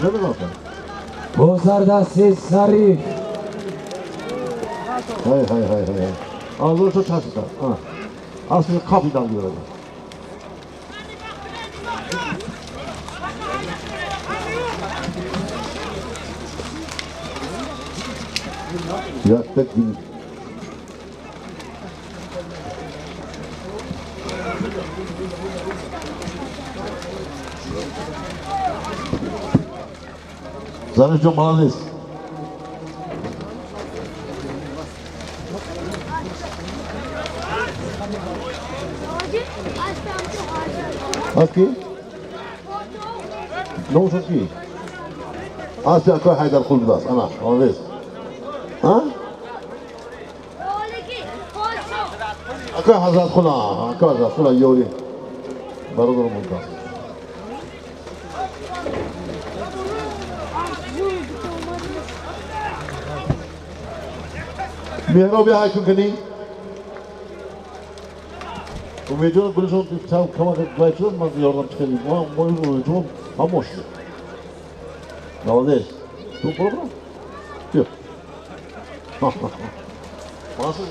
Ne mi zaten? Bo'zlardasi Sarif. Hay. Ağzını çok çarşıda. Aslında kapıdan diyor. Ya tek gün. Zarif'cığım bana değil. Aski? Ne olsun ki? Asya koy Haydar Kuldas. Ana, bana değil. Ha? Koy Hazret Kula. Yori. Baradur Muldas. Mihrabi haykın kani. Umeydun Gülşen tam kamak etmeyeceğiz mi? Yardım çıkarayım. Umeydun hamoş. Naldes. Tu program? Yok. Nasıl?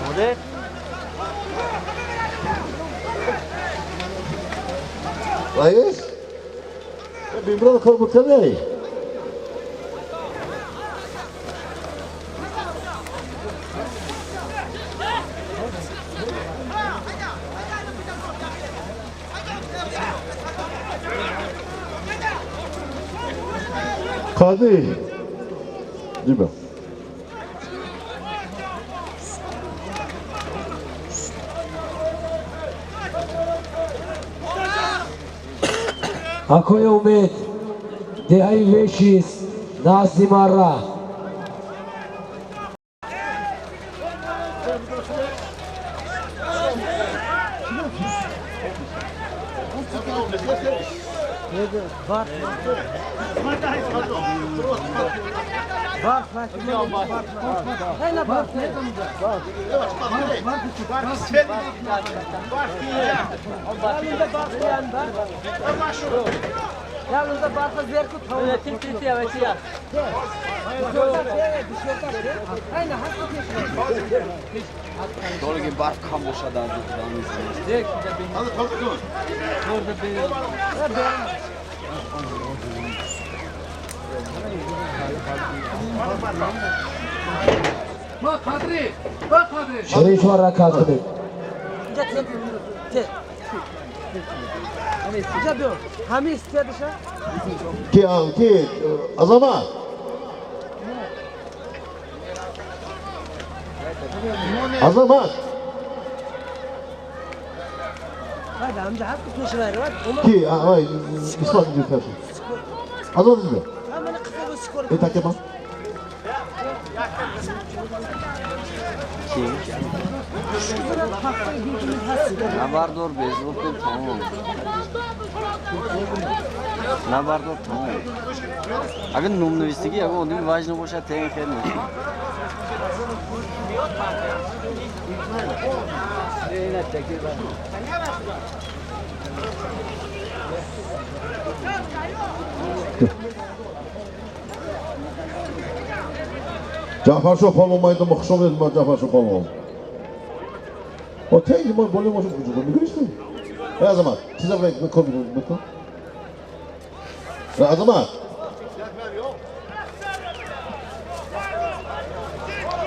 Model. Rais? Bimran kau bukan ni? Kadi. Jumpa. Akoy Umid, Dehai Veshis, Nazim Arra. Doğru barf kamoşadan dedi. Hadi kalk. Shirishwar harakat qildi. Ki Azamat. Azamat. Ki ay İsmail diyor. Azamat mı? Takip bak. Nabardor bezbol tamam. Nabardor tamam. Agar numni vistigi, agar uning vajni bo'sha teng kelmaydi. Jafar Sho'pol olmaydi, xushom etma Jafar Sho'pol. O teyli mi böyle boşu kucuğu mu görüyorsun? Azamat, size buraya koyun bakın. Azamat.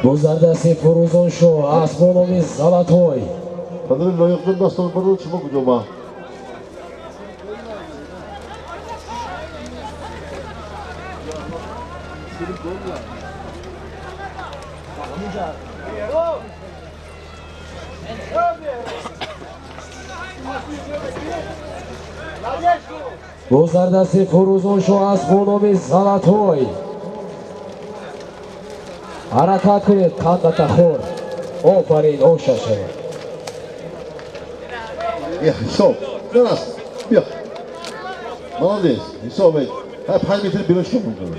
Bozardasi Furuzon Show, Asmonoviz Zalatoy. Kadının loyaklığı nasıl olur çıkma kucağıma. Bozardasi Furuzon Show, Asmonoviz Zalatoy. Harakat qilib, qandata xor. Ofarin, o'xshashadi. Ya, stop. Biraz. Ya. Молодец. Stop et. Hep haymetin bir hoşum oldu.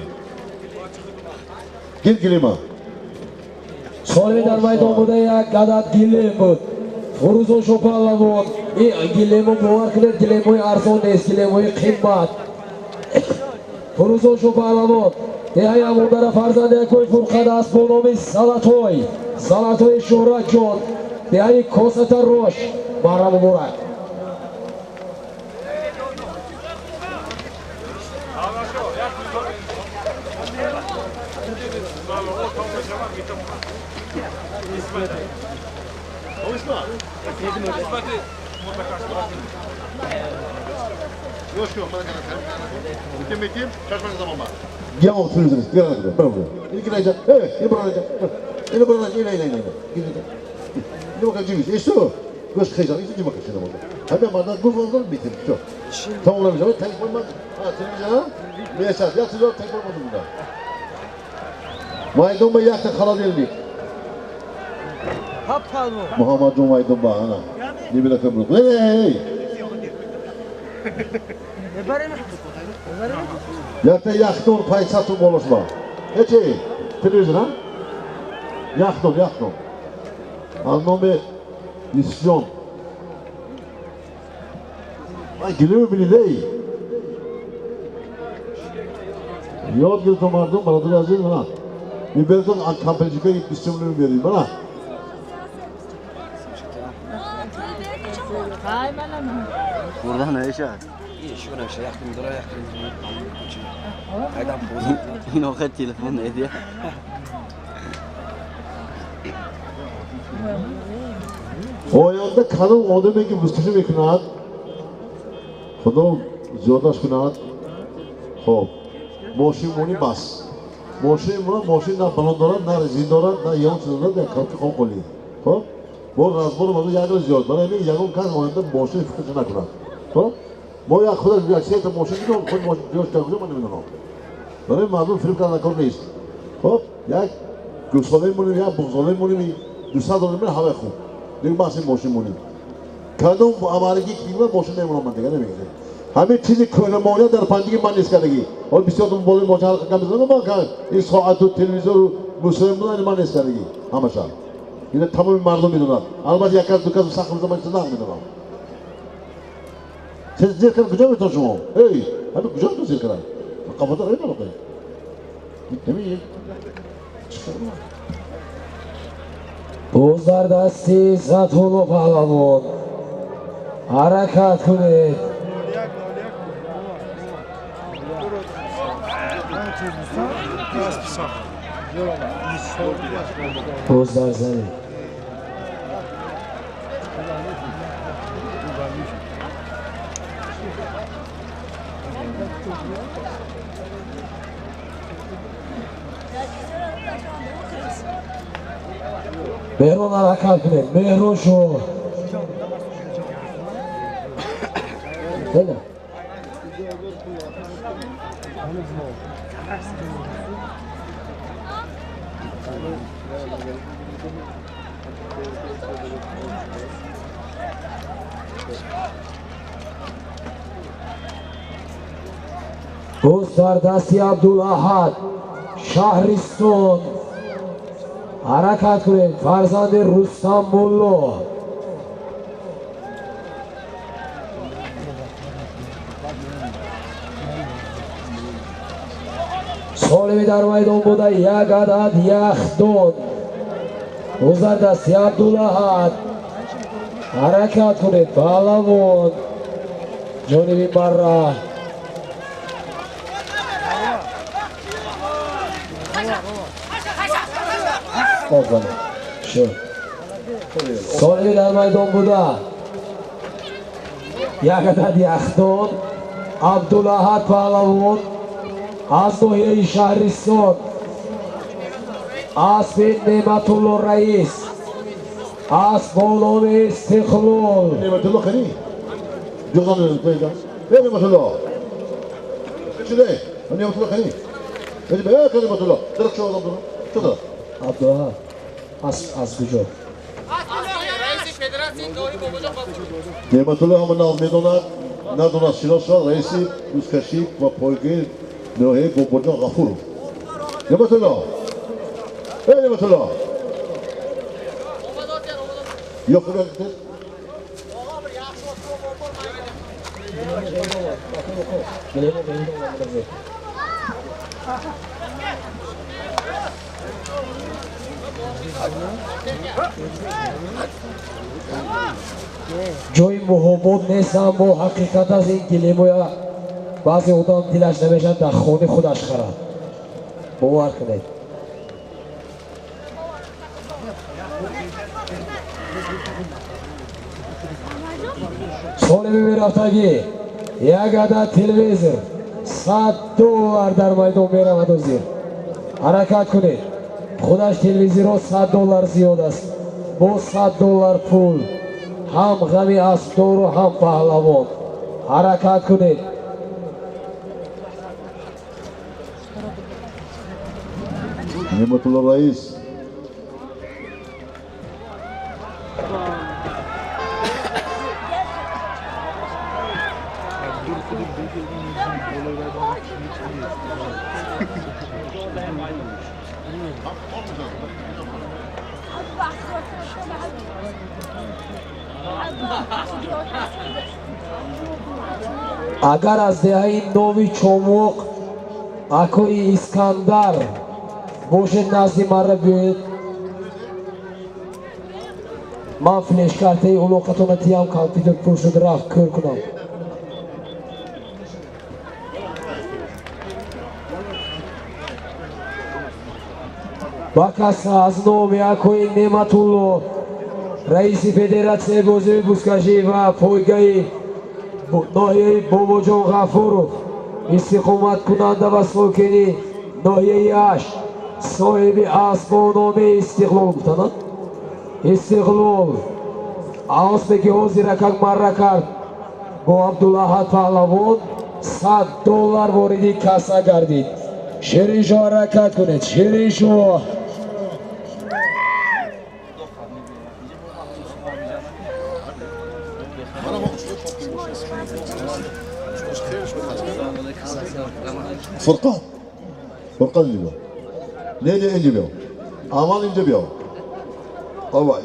Gel girema. Solvedar maydonida yak gadat Gilemov. Furuzon Show pallavon. Gilemov bo'lar qilib, Gilemov arzon emas, Gilemov qimmat. Furuzon Show pallavon. Dehaya Mundara farzandi Akoy Furqat Asmonoviz Zalatoy. Zalatoy Shuhratjon. Dehaya Kosata Rosh. Bara Muborak. Yok yok bana kadar. Bitim şaşmanız zaman var. Ya oturuyorsunuz. Gel hadi. Bravo. İlk gireceğim. Evet. İyi bırakacağım. İyi bırakacağım. İyi. Gireceğim. Ne bakacağım? İşte o. Göz kıyacağım. İkinci bakışına oldu. Hemen bardak bu fazla bitir. Çok. Tamamlamayacağım. Tek olmaz. Ha televizyon. Bir esas. Yatacağım. Tek olmadı burada. Maydonma yakta kalabilirdik. Muhammed Maydon bahana. Ne bile kabul. Hey. Yakta yaktı onu pay satım oluşma. Ece. Televizyon ha? Yaxton. Az nomi Yusufjon. Ay gülümü bilidey. Yod gül tomardım bana da aziz bana. Bir belki kampanyacıka gitmiştim bunu vereyim bana. Buradan ne işe? Şuna şey yaktım, dura yaktım. Aydan bozuldu. Yine o kadar telefon neydi ya? O yanda kanım o demek ki müstüşüm iknaat. Xudo ziyodash kunad. Xo'p. Moshinmoni bas. Moshin na balon dorad, na rezin dorad, na yon chiz dorad, na qalbga qon qo'yadi. Xo'p. Bu razbor mana yag'ir ziyod. Mana men yag'im kan oyanda moshin fikr qiladi. Xo'p. Bu ya xudo yuksakta moshin gidiyor, xud moshin yo'q chiqadi mana men. Mana ma'lum film kanal ko'rmaysiz. Xo'p. Yak go'sholayimoni ya bug'zolayimoni $200 hava xo'p. Demek bahsin moshinmoni. Kadın bu amarigi kiyme moshin neymonaman degan demek. Hamma chizi ko'rmoqlar dar pandigi man eskaligi. Ol bisyotum bo'lib mochal qilganmiz nima kan? Soat televizor musulmonlar man eskaligi. Hamasha. Yine tamam mardum bidilar. Albatta yakar dukaz saql zaman chidan bidilar. Siz zirkar güzel mi toşumu? Hey, hadi güzel mi zirkar? Kafada öyle mi bakayım? Değil mi? Buzlarda siz Satulu Palavon. Harakat kunid. Buzlar zani. Mehron harakat kunid. Mehron shu. Değil mi? Dostlardasi Abdulahad Shahriston harakat kunid. Farzandi Rustam Mullo. Solimi dar maydon buda yak adad yaxdon. O'zardasi Abdulahad harakat kunid. Palavon Jonibi Barra. Open. Sure. Solimi dar maydon buda yak adad yaxdon. Abdulahad Palavon از نوحه شهرستان از بین نعمتالله رئیس از بالام استقلال Nimetullah khani. Jozan koyda. Ne Nimetullah? Şurada. Nimetullah khani. Hadi be Nimetullah. Direkt şu adam dur. Şurada. Abdullah az gücü. Nimetullah ama nazmedonar. Nadona Silosva reisi Uskaşik ve Poygil Nohe Gobocan Gafurov. Nimetullah. Hey Nimetullah. Yok öyle gitti. Joy muhammad nesam bu haqiqat az in kelimoya ba'zi odam tilash namishan da xoni xudash qara. Bavar qiling. Solimi meraftagi yagada televizor $100 dar maydon beradi o'zing. Harakat kunid. Xudash televizor $100 ziyodasi. Bu $100 pul. Ham g'ami asdoru ham pahlavon. Harakat kunid. Nimetullah reis. اگر از دهه نوی چموق اکوی اسکندر باشد نزدی مرا بیاید من فلش کرده اولاقتون تیم کامپیوتر پر شد رفت کر کنم با کس از نومی اکوی نعمتالله رئیس فدراسیون بازی بوسکشی و پایگاه ناحیه باباجان غفورов استقامت کننده و ساکنی ناحیه 8 صاحب اسبابنامه استقلال گفتند استقلال عاصبه حاضر یک مره کرد با عبدالاحد پهلوان $100 وارد کاسه گردید شیرین شو حرکت کنید شیرین شو فرقان فرقان اللي بيو ليه اللي بيو امان اللي بيو طبعا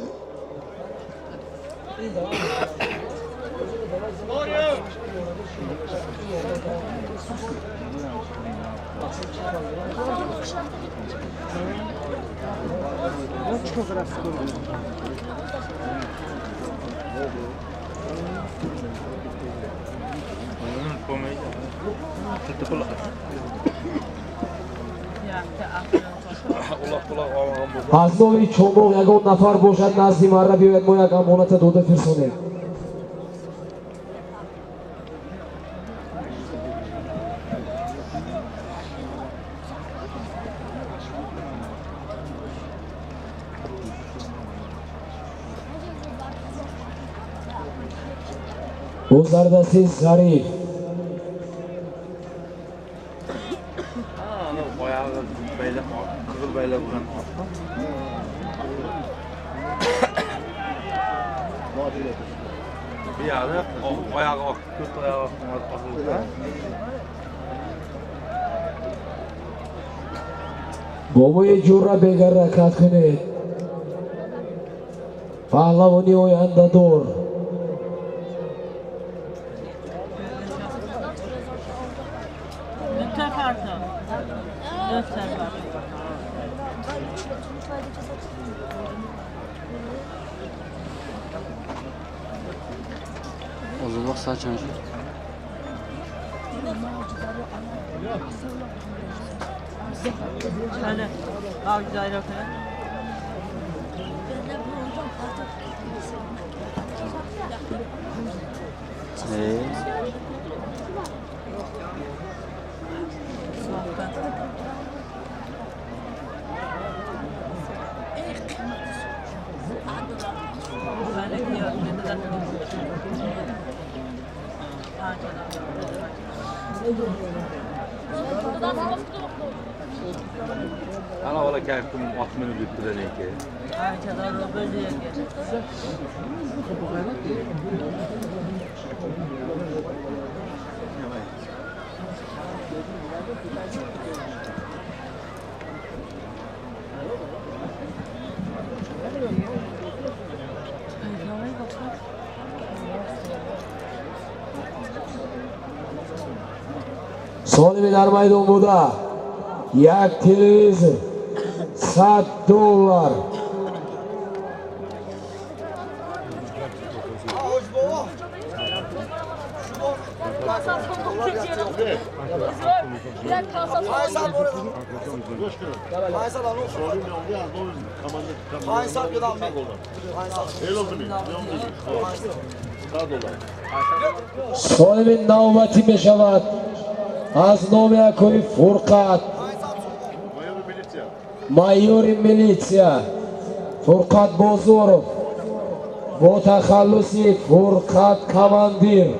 از نوی چموق یگان نفر باشد نزدی مرا بیاید ما یک امانت داده فرستانیم گذردستی ظریف Kızıl bayla bulan. Bir yağı ayağı kötü ayağı asıldı. بابای جور را بگر رکت کنید پهلوانی آینده دار Ozuq saçınca. Hani al güzel yapıyor. Ana ola kertim 60 minut bitirdi neki. سالمی در میدان بوده یک تلویزیون $100 سالمی نوبتی می شود از نام اکوی فرقت مایور میلیسیا فرقت بازورов با تخلصی فرقت کماندیر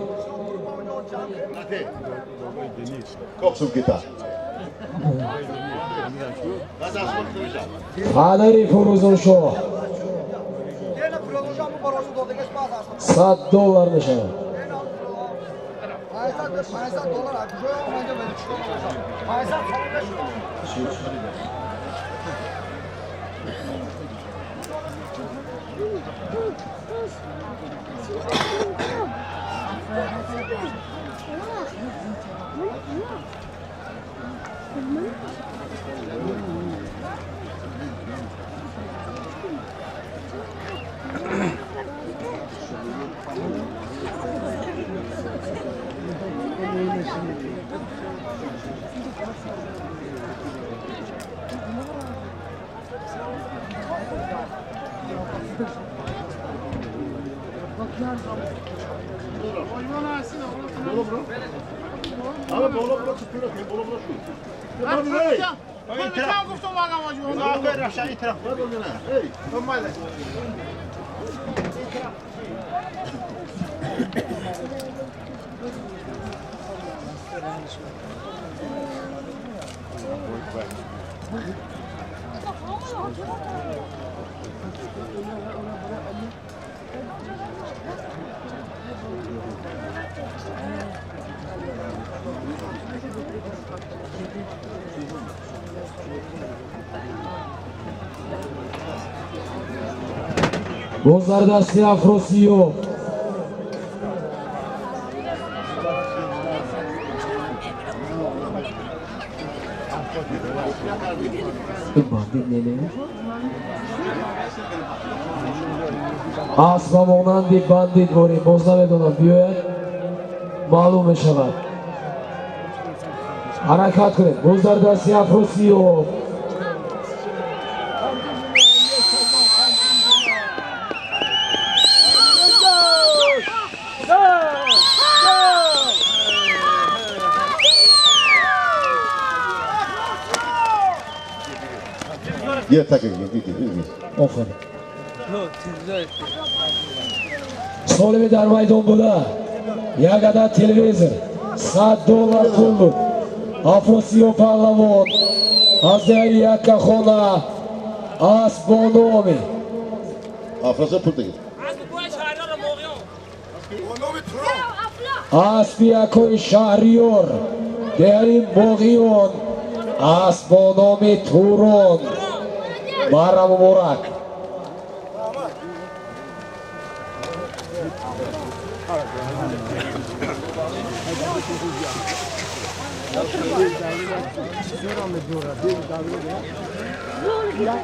پدری فروزان شو $100 میشه Bozlardasi Afrosiyov. Asba monandi bandit borیم باز نمیدونم بیاید معلوم میشود حرکت کنید بزدردستی افروسیوف یه تکه دیگه آفرین سالمی در میدان بوده یک عدد تلویزیون $100 پول بود افروسیوف پهلوان از در یک خانه اسبانامی افروسیوف پول دیگه اسب یکوی شهریار دری باغیون اسبانامی توران بر مبارک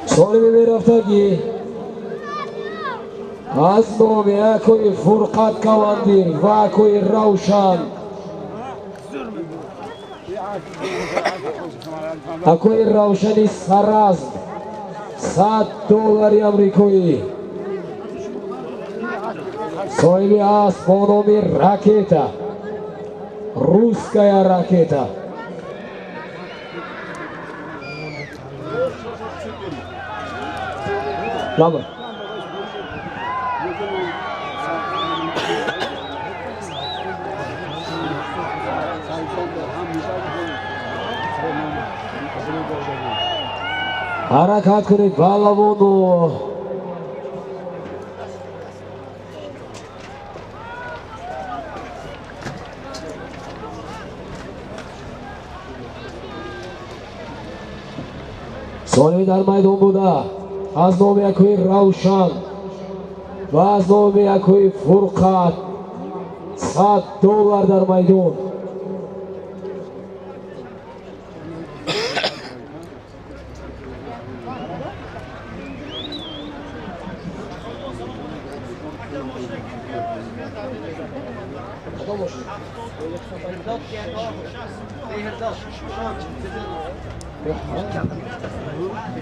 سالمی میرفتگی از نام یکوی فرقت کواندیر و یکوی روشن یکوی روشنی سرازم $100 امریکایی صاحبی است با نام راکتا روسکایا راکتا لابا حرکت کنید پهلوانو سالمی در میدان بوده از نام یکوی روشن و از نام یکوی فرقت $100 در میدان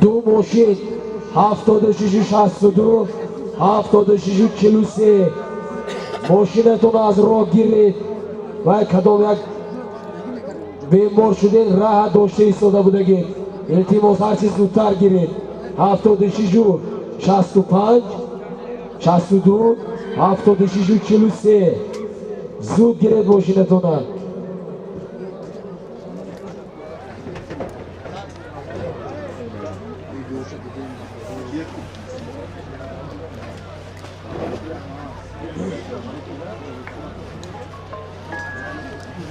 دو ماشین 7662 7643 ماشینتون از راه گیرید و کدام یک بیمار شدین راه داشته ایستاده بودگید التماس هرچی زودتر گیرید 76 65 62 76 43 زود گیرید ماشینتون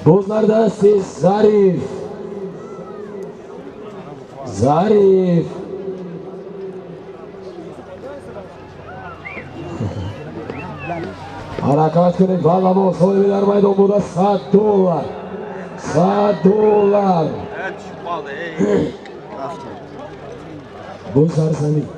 بزدردستی ظریف harakat kunib Valamo so'yib در maydon bunda $100. $100. Bu sarsaning.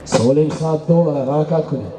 Solim $100 harakat kunib.